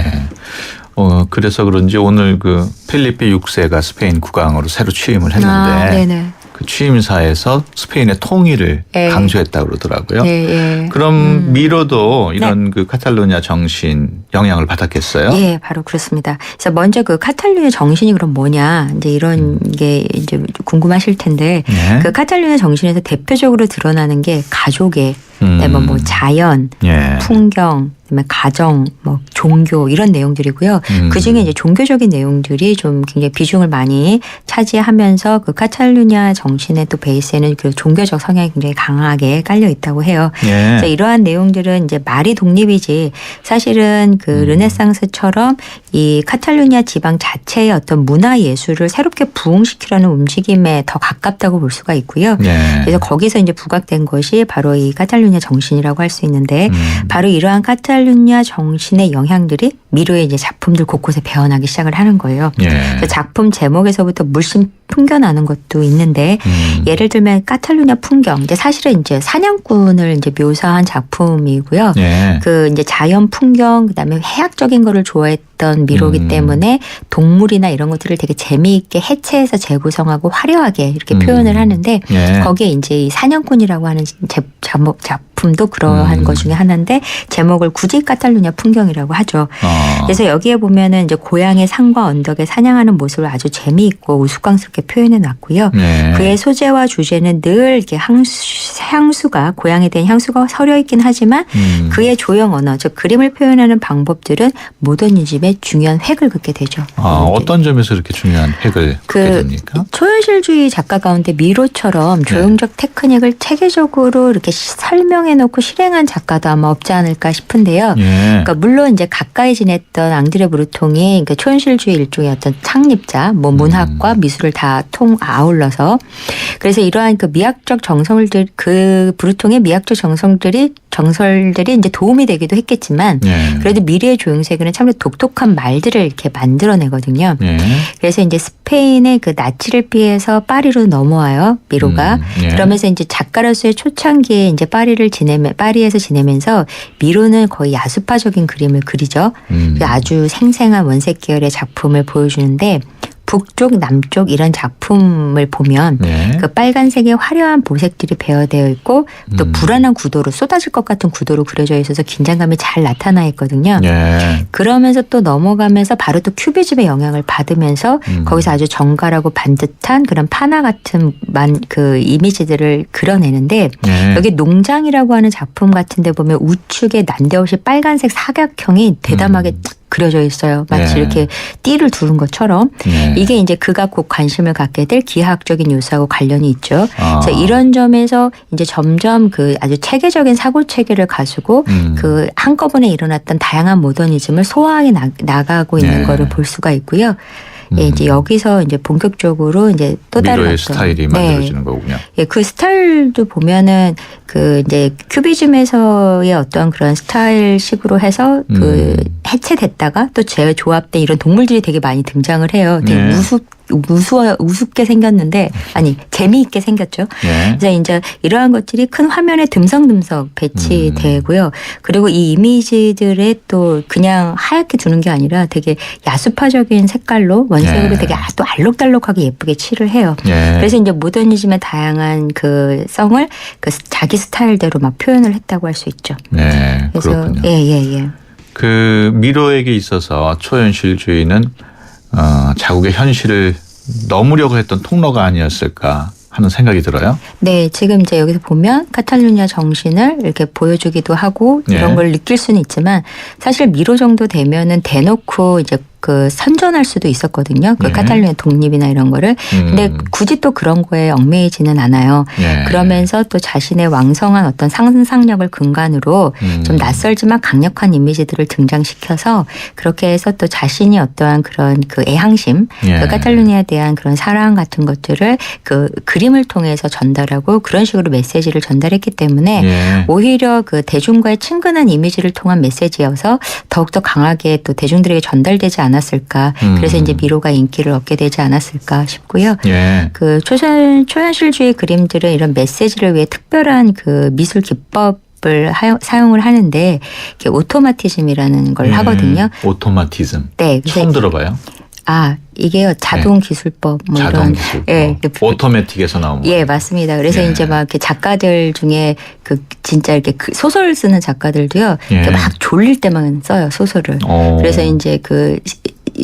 그래서 그런지 오늘 그 필리페 6세가 스페인 국왕으로 새로 취임을 했는데 네네. 그 취임사에서 스페인의 통일을 예. 강조했다고 그러더라고요. 예. 그럼 미로도 이런 그 카탈루냐 정신 영향을 받았겠어요? 예, 바로 그렇습니다. 그래서 먼저 그 카탈루냐 정신이 그럼 뭐냐 이제 이런 게 이제 궁금하실 텐데 예. 그 카탈루냐 정신에서 대표적으로 드러나는 게 가족의 그다음에 뭐 자연, 예. 풍경, 그다음에 가정, 뭐 종교 이런 내용들이고요. 그 중에 이제 종교적인 내용들이 좀 굉장히 비중을 많이 차지하면서 그 카탈루냐 정신의 또 베이스에는 그 종교적 성향이 굉장히 강하게 깔려 있다고 해요. 예. 그래서 이러한 내용들은 이제 말이 독립이지 사실은 그 르네상스처럼 이 카탈루냐 지방 자체의 어떤 문화 예술을 새롭게 부흥시키려는 움직임에 더 가깝다고 볼 수가 있고요. 예. 그래서 거기서 이제 부각된 것이 바로 이 카탈루냐 정신이라고 할 수 있는데 바로 이러한 카탈루냐 정신의 영향들이 미로의 이제 작품들 곳곳에 배어나기 시작을 하는 거예요. 예. 그래서 작품 제목에서부터 물씬 풍겨나는 것도 있는데 예를 들면 카탈루냐 풍경 이제 사실은 이제 사냥꾼을 이제 묘사한 작품이고요. 예. 그 이제 자연 풍경 그다음에 해학적인 거를 좋아했던 미로기 때문에 동물이나 이런 것들을 되게 재미있게 해체해서 재구성하고 화려하게 이렇게 표현을 하는데 예. 거기에 이제 이 사냥꾼이라고 하는 작품도 그러한 것 중에 하나인데 제목을 굳이 카탈루냐 풍경이라고 하죠. 그래서 여기에 보면은 이제 고향의 산과 언덕에 사냥하는 모습을 아주 재미있고 우스꽝스럽게 표현해 놨고요. 네. 그의 소재와 주제는 늘 이렇게 향수가 고향에 대한 향수가 서려 있긴 하지만 그의 조형 언어 즉 그림을 표현하는 방법들은 모더니즘의 중요한 획을 긋게 되죠. 어떤 점에서 이렇게 중요한 획을 긋게 됩니까? 초현실주의 작가 가운데 미로처럼 조형적 테크닉을 체계적으로 이렇게 설명해 놓고 실행한 작가도 아마 없지 않을까 싶은데요. 예. 그러니까 물론 이제 가까이 지냈던 앙드레 브루통이 그러니까 초현실주의 일종의 어떤 창립자, 뭐 문학과 미술을 다 아울러서 그래서 이러한 그 미학적 정성들 그 브루통의 미학적 정설들이 이제 도움이 되기도 했겠지만 예. 그래도 미래의 조형세계는 참 독특한 말들을 이렇게 만들어내거든요. 예. 그래서 이제 스페인의 그 나치를 피해서 파리로 넘어와요. 미로가. 예. 그러면서 이제 작가로서의 초창기에 이제 파리에서 지내면서 미로는 거의 야수파적인 그림을 그리죠. 아주 생생한 원색 계열의 작품을 보여주는데 북쪽, 남쪽 이런 작품을 보면 네. 그 빨간색의 화려한 보색들이 배어되어 있고 또 불안한 구도로 쏟아질 것 같은 구도로 그려져 있어서 긴장감이 잘 나타나 있거든요. 예. 그러면서 또 넘어가면서 바로 또 큐비즘의 영향을 받으면서 거기서 아주 정갈하고 반듯한 그런 파나 같은 그 이미지들을 그려내는데 예. 여기 농장이라고 하는 작품 같은 데 보면 우측에 난데없이 빨간색 사각형이 대담하게 딱 그려져 있어요. 마치 예. 이렇게 띠를 두른 것처럼 예. 이게 이제 그가 곧 관심을 갖게 될 기하학적인 요소하고 관련이 있죠. 그래서 이런 점에서 이제 점점 그 아주 체계적인 사고 체계를 가지고 그 한꺼번에 일어났던 다양한 모더니즘을 소화해 나가고 있는 예. 거를 볼 수가 있고요. 예, 이제 여기서 이제 본격적으로 이제 또 다른 미로의 어떤 스타일이 만들어지는 거군요. 예, 그 스타일도 보면은 그 이제 큐비즘에서의 어떤 그런 스타일식으로 해서 그 해체됐다가 또 재조합된 이런 동물들이 되게 많이 등장을 해요. 되게 네. 우습게 생겼는데 아니 재미있게 생겼죠. 예. 그래서 이제 이러한 것들이 큰 화면에 듬성듬성 배치되고요. 그리고 이 이미지들에 또 그냥 하얗게 두는 게 아니라 되게 야수파적인 색깔로 원색으로 예. 되게 또 알록달록하게 예쁘게 칠을 해요. 예. 그래서 이제 모더니즘의 다양한 그 성을 그 자기 스타일대로 막 표현을 했다고 할 수 있죠. 네, 그래서 그렇군요. 예. 그 미로에게 있어서 초현실주의는 자국의 현실을 넘으려고 했던 통로가 아니었을까 하는 생각이 들어요. 네, 지금 이제 여기서 보면 카탈루냐 정신을 이렇게 보여주기도 하고 이런 예. 걸 느낄 수는 있지만 사실 미로 정도 되면은 대놓고 이제 그 선전할 수도 있었거든요. 그 예. 카탈루냐 독립이나 이런 거를. 근데 굳이 또 그런 거에 얽매이지는 않아요. 예. 그러면서 또 자신의 왕성한 어떤 상상력을 근간으로 좀 낯설지만 강력한 이미지들을 등장시켜서 그렇게 해서 또 자신이 어떠한 그런 그 애향심, 예. 그 카탈루냐에 대한 그런 사랑 같은 것들을 그 그림을 통해서 전달하고 그런 식으로 메시지를 전달했기 때문에 예. 오히려 그 대중과의 친근한 이미지를 통한 메시지여서 더욱더 강하게 또 대중들에게 전달되지 않았을까. 그래서 이제 미로가 인기를 얻게 되지 않았을까 싶고요. 예. 그 초현실주의 그림들은 이런 메시지를 위해 특별한 그 미술 기법을 사용을 하는데 이렇게 오토마티즘이라는 걸 하거든요. 오토마티즘. 네. 처음 들어봐요. 아, 이게요. 자동 기술법 뭐 자동 이런 기술법. 예. 오토매틱에서 나온 거. 예, 맞습니다. 그래서 예. 이제 막 이렇게 작가들 중에 그 진짜 이렇게 그 소설 쓰는 작가들도요. 예. 이렇게 막 졸릴 때만 써요, 소설을. 그래서 이제 그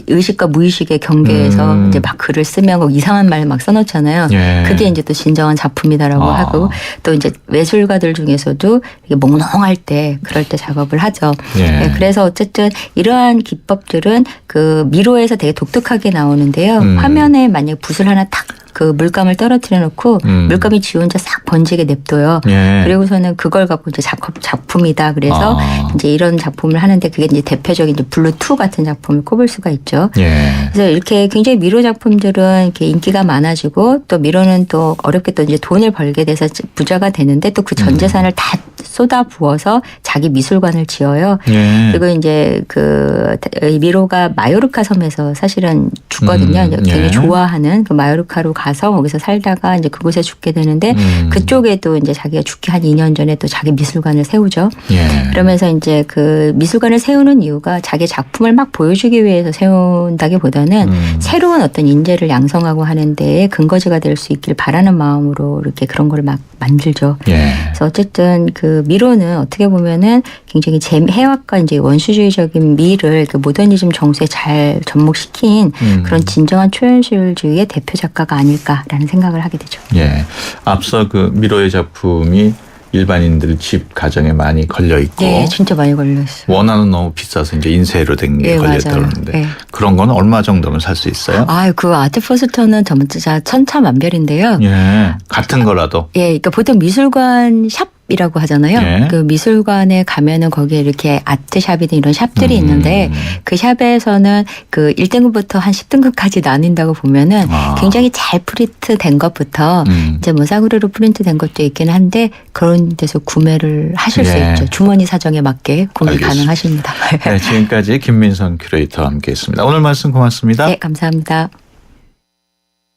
의식과 무의식의 경계에서 이제 막 글을 쓰면 그 이상한 말 막 써놓잖아요. 예. 그게 이제 또 진정한 작품이다라고 아. 하고 또 이제 외술가들 중에서도 이게 몽롱할 때 그럴 때 작업을 하죠. 예. 네, 그래서 어쨌든 이러한 기법들은 그 미로에서 되게 독특하게 나오는데요. 화면에 만약에 붓을 하나 탁 그 물감을 떨어뜨려 놓고 물감이 지 혼자 싹 번지게 냅둬요. 예. 그리고서는 그걸 갖고 이제 작품이다. 그래서 이제 이런 작품을 하는데 그게 이제 대표적인 이제 블루2 같은 작품을 꼽을 수가 있죠. 예. 그래서 이렇게 굉장히 미로 작품들은 이렇게 인기가 많아지고 또 미로는 또 어렵게 또 이제 돈을 벌게 돼서 부자가 되는데 또 그 전 재산을 다 쏟아 부어서 자기 미술관을 지어요. 예. 그리고 이제 그 미로가 마요르카 섬에서 사실은 죽거든요. 이제 굉장히 예. 좋아하는 그 마요르카로 가서 거기서 살다가 이제 그곳에 죽게 되는데 그쪽에도 이제 자기가 죽기 한 2년 전에 또 자기 미술관을 세우죠. 예. 그러면서 이제 그 미술관을 세우는 이유가 자기 작품을 막 보여주기 위해서 세운다기보다는 새로운 어떤 인재를 양성하고 하는 데에 근거지가 될 수 있길 바라는 마음으로 이렇게 그런 걸 막 만들죠. 예. 그래서 어쨌든 그 미로는 어떻게 보면은 굉장히 해학과 이제 원수주의적인 미를 그 모더니즘 정서에 잘 접목시킨 그런 진정한 초현실주의의 대표 작가가 아닐까라는 생각을 하게 되죠. 예. 앞서 그 미로의 작품이 일반인들 집 가정에 많이 걸려 있고 네, 진짜 많이 걸렸어요. 원화는 너무 비싸서 이제 인쇄로 된 게 예, 걸렸다 맞아요. 그러는데 예. 그런 거는 얼마 정도면 살 수 있어요? 아, 그 아트 포스터는 진짜 천차만별인데요. 예. 같은 거라도. 예, 그러니까 보통 미술관 샵이라고 하잖아요. 예. 그 미술관에 가면은 거기에 이렇게 아트샵이든 이런 샵들이 있는데 그 샵에서는 그 1등급부터 한 10등급까지 나뉜다고 보면은 굉장히 잘 프린트 된 것부터 이제 뭐 싸구려로 프린트 된 것도 있긴 한데 그런 데서 구매를 하실 수 예. 있죠. 주머니 사정에 맞게 구매 알겠습니다. 가능하십니다. 네, 지금까지 김민선 큐레이터와 함께했습니다. 오늘 말씀 고맙습니다. 네, 감사합니다.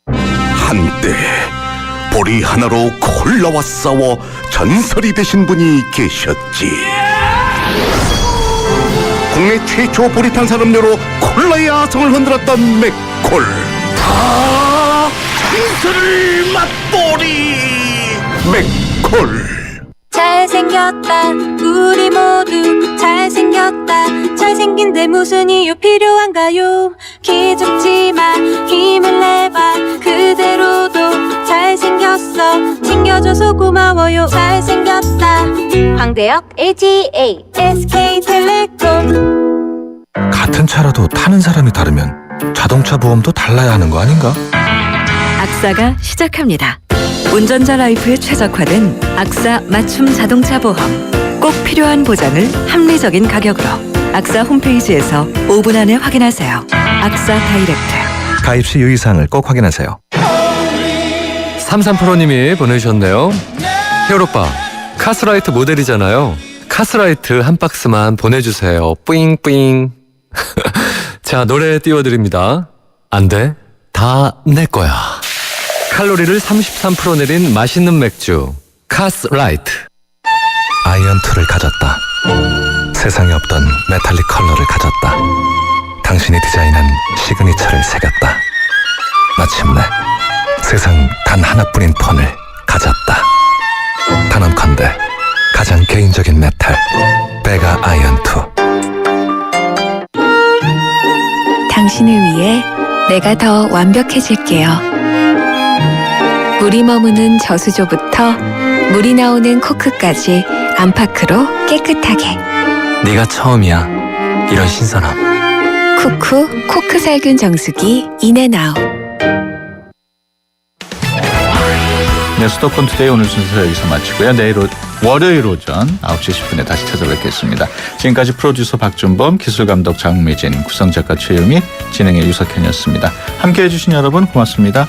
한때 보리 하나로 콜라와 싸워 전설이 되신 분이 계셨지. 국내 최초 보리 탄산음료로 콜라의 아성을 흔들었던 맥콜. 다 전설을 맛보리 맥콜. 잘생겼다 우리 모두 잘생겼다 잘생긴데 무슨 이유 필요한가요 기죽지마 힘을 내봐 그대로도 잘생겼어 챙겨줘서 고마워요 잘생겼다 황대역 LGA SK텔레콤 같은 차라도 타는 사람이 다르면 자동차 보험도 달라야 하는 거 아닌가? 악사가 시작합니다. 운전자 라이프에 최적화된 악사 맞춤 자동차 보험. 꼭 필요한 보장을 합리적인 가격으로. 악사 홈페이지에서 5분 안에 확인하세요. 악사 다이렉트. 가입 시 유의사항을 꼭 확인하세요. 33%님이 보내주셨네요. 헤어로빠 카스라이트 모델이잖아요. 카스라이트 한 박스만 보내주세요. 뿌잉뿌잉. 자, 노래 띄워드립니다. 안 돼. 다 내 거야. 칼로리를 33% 내린 맛있는 맥주 카스라이트. 아이언2를 가졌다. 세상에 없던 메탈릭 컬러를 가졌다. 당신이 디자인한 시그니처를 새겼다. 마침내 세상 단 하나뿐인 폰을 가졌다. 단언컨대 가장 개인적인 메탈 베가 아이언2. 당신을 위해 내가 더 완벽해질게요. 물이 머무는 저수조부터 물이 나오는 코크까지 안파크로 깨끗하게. 네가 처음이야. 이런 신선함. 쿠쿠 코크 살균 정수기 인앤아웃. 네, 수도권 투데이 오늘 순서 여기서 마치고요. 내일 월요일 오전 9시 10분에 다시 찾아뵙겠습니다. 지금까지 프로듀서 박준범, 기술감독 장미진, 구성작가 최유미, 진행의 유석현이었습니다. 함께해 주신 여러분 고맙습니다.